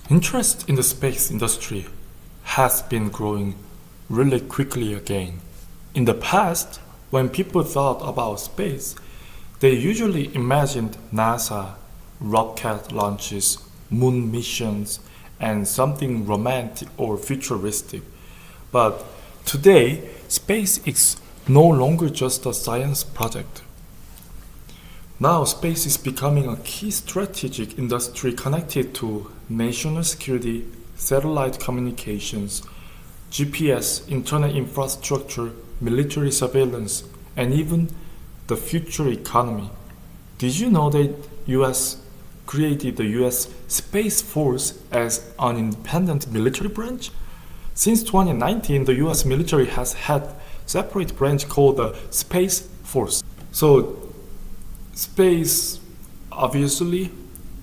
Interest in the space industry has been growing really quickly again. In the past, when people thought about space, they usually imagined NASA, rocket launches, moon missions, and something romantic or futuristic. But today, space is no longer just a science project. Now, space is becoming a key strategic industry connected to national security, satellite communications, GPS, internet infrastructure, military surveillance, and even the future economy. Did you know that US created the US Space Force as an independent military branch? Since 2019, the US military has had separate branch called the Space Force. So space obviously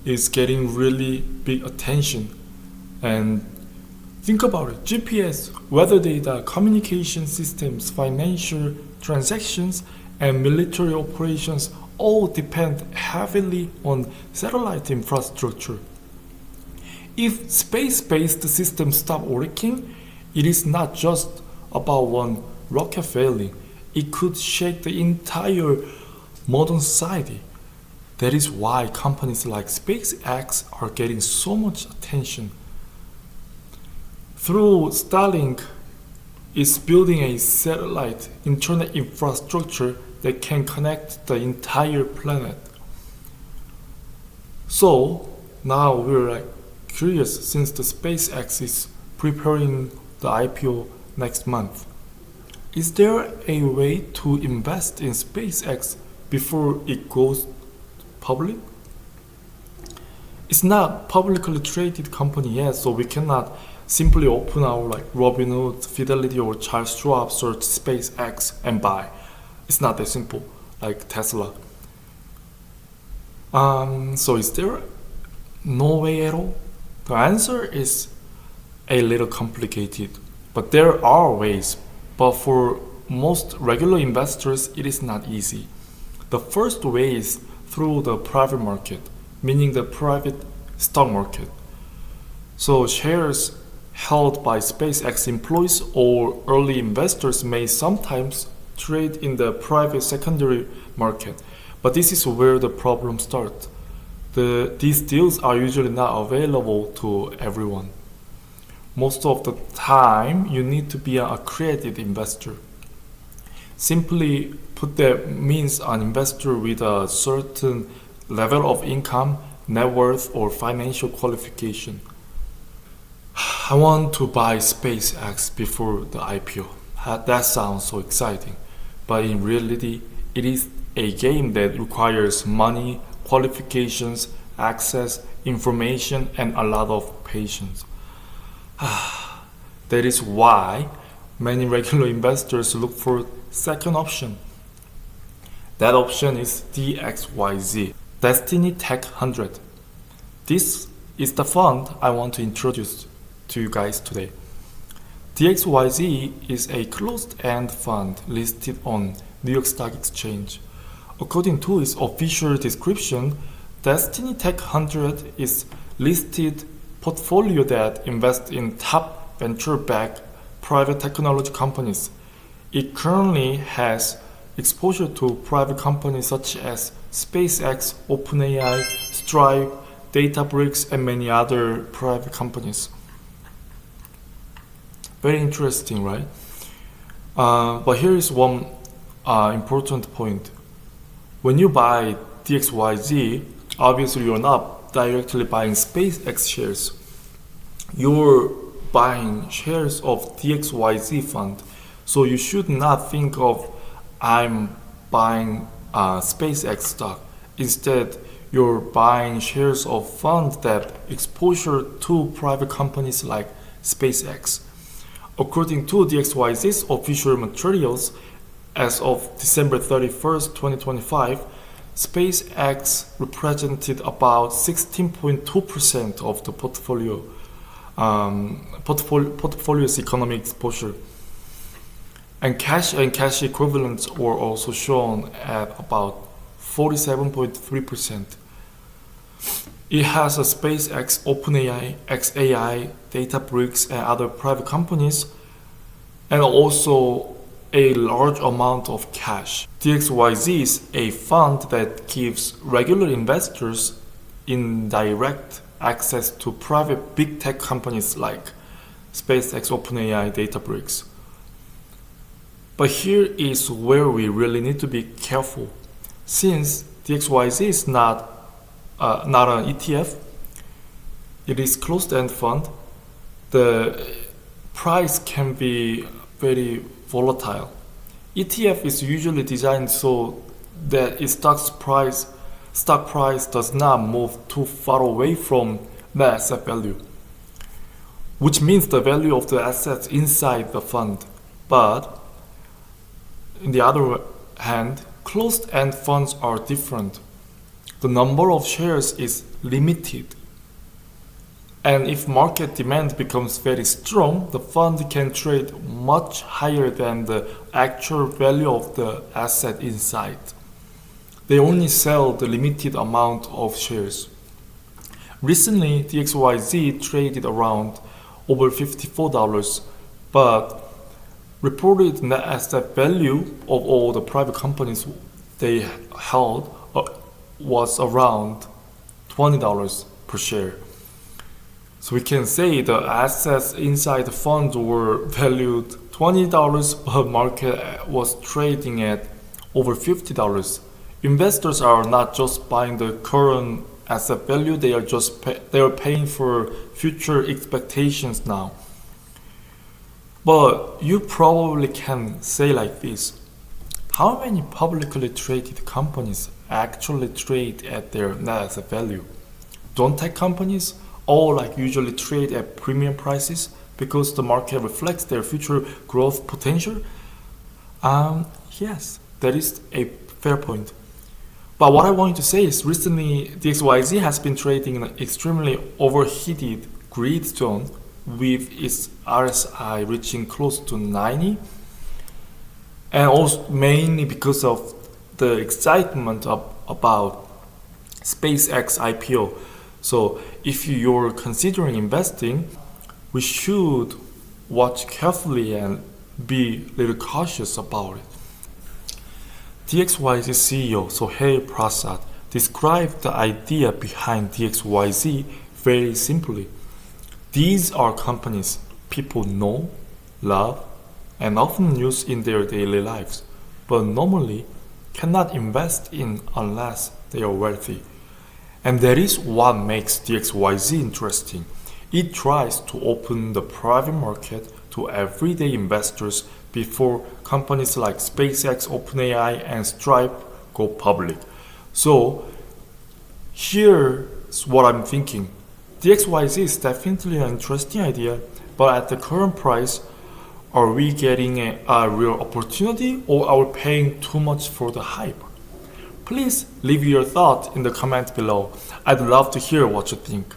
is getting really big attention, and think about it. GPS, weather data, communication systems, financial transactions, and military operations all depend heavily on satellite infrastructure. If space-based systems stop working, it is not just about one rocket failing. It could shake the entire modern society. That is why companies like SpaceX are getting so much attention. Through Starlink is building a satellite internet infrastructure that can connect the entire planet. So now we're curious, since the SpaceX is preparing the IPO next month. Is there a way to invest in SpaceX before it goes public? It's not publicly traded company yet, so we cannot simply open our Robinhood, Fidelity, or Charles Schwab, search SpaceX and buy. It's not that simple, like Tesla. So is there no way at all? The answer is a little complicated, but there are ways. But for most regular investors, it is not easy. The first way is through the private market, meaning the private stock market. So shares held by SpaceX employees or early investors may sometimes trade in the private secondary market, but this is where the problem starts. These deals are usually not available to everyone. Most of the time, you need to be an accredited investor. Simply put, that means an investor with a certain level of income, net worth, or financial qualification. I want to buy SpaceX before the IPO. That sounds so exciting. But in reality, it is a game that requires money, qualifications, access, information, and a lot of patience. That is why many regular investors look for second option. That option is DXYZ, Destiny Tech100. This is the fund I want to introduce to you guys today. DXYZ is a closed-end fund listed on New York Stock Exchange. According to its official description, Destiny Tech100 is listed portfolio that invests in top venture-backed private technology companies. It currently has exposure to private companies such as SpaceX, OpenAI, Stripe, Databricks, and many other private companies. Very interesting, right? But here is one important point. When you buy DXYZ, obviously you're not directly buying SpaceX shares. You're buying shares of DXYZ fund. So you should not think of I'm buying SpaceX stock. Instead, you're buying shares of funds that exposure to private companies like SpaceX. According to DXYZ's official materials, as of December 31st, 2025, SpaceX represented about 16.2% of the portfolio's economic exposure. And cash equivalents were also shown at about 47.3%. It has a SpaceX, OpenAI, XAI, Databricks, and other private companies, and also a large amount of cash. DXYZ is a fund that gives regular investors indirect access to private big tech companies like SpaceX, OpenAI, Databricks. But here is where we really need to be careful. Since DXYZ is not an ETF, it is closed-end fund, the price can be very volatile. ETF is usually designed so that its stock price does not move too far away from the asset value, which means the value of the assets inside the fund. But on the other hand, closed-end funds are different. The number of shares is limited. And if market demand becomes very strong, the fund can trade much higher than the actual value of the asset inside. They only sell the limited amount of shares. Recently, DXYZ traded around over $54, but reported net asset value of all the private companies they held was around $20 per share. So we can say the assets inside the fund were valued $20, but market was trading at over $50. Investors are not just buying the current asset value, they are paying for future expectations now. But you probably can say like this: how many publicly traded companies actually trade at their net asset value? Don't tech companies all usually trade at premium prices because the market reflects their future growth potential? Yes, that is a fair point. But what I want to say is recently DXYZ has been trading in an extremely overheated greed zone with its RSI reaching close to 90, and also mainly because of the excitement about SpaceX IPO. So if you're considering investing, we should watch carefully and be a little cautious about it. DXYZ CEO Sohail Prasad described the idea behind DXYZ very simply. These are companies people know, love, and often use in their daily lives, but normally cannot invest in unless they are wealthy. And that is what makes DXYZ interesting. It tries to open the private market to everyday investors before companies like SpaceX, OpenAI, and Stripe go public. So here's what I'm thinking. DXYZ is definitely an interesting idea, but at the current price, are we getting a real opportunity, or are we paying too much for the hype? Please leave your thought in the comments below. I'd love to hear what you think.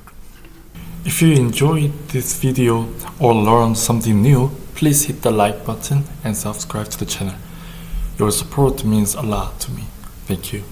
If you enjoyed this video or learned something new, please hit the like button and subscribe to the channel. Your support means a lot to me. Thank you.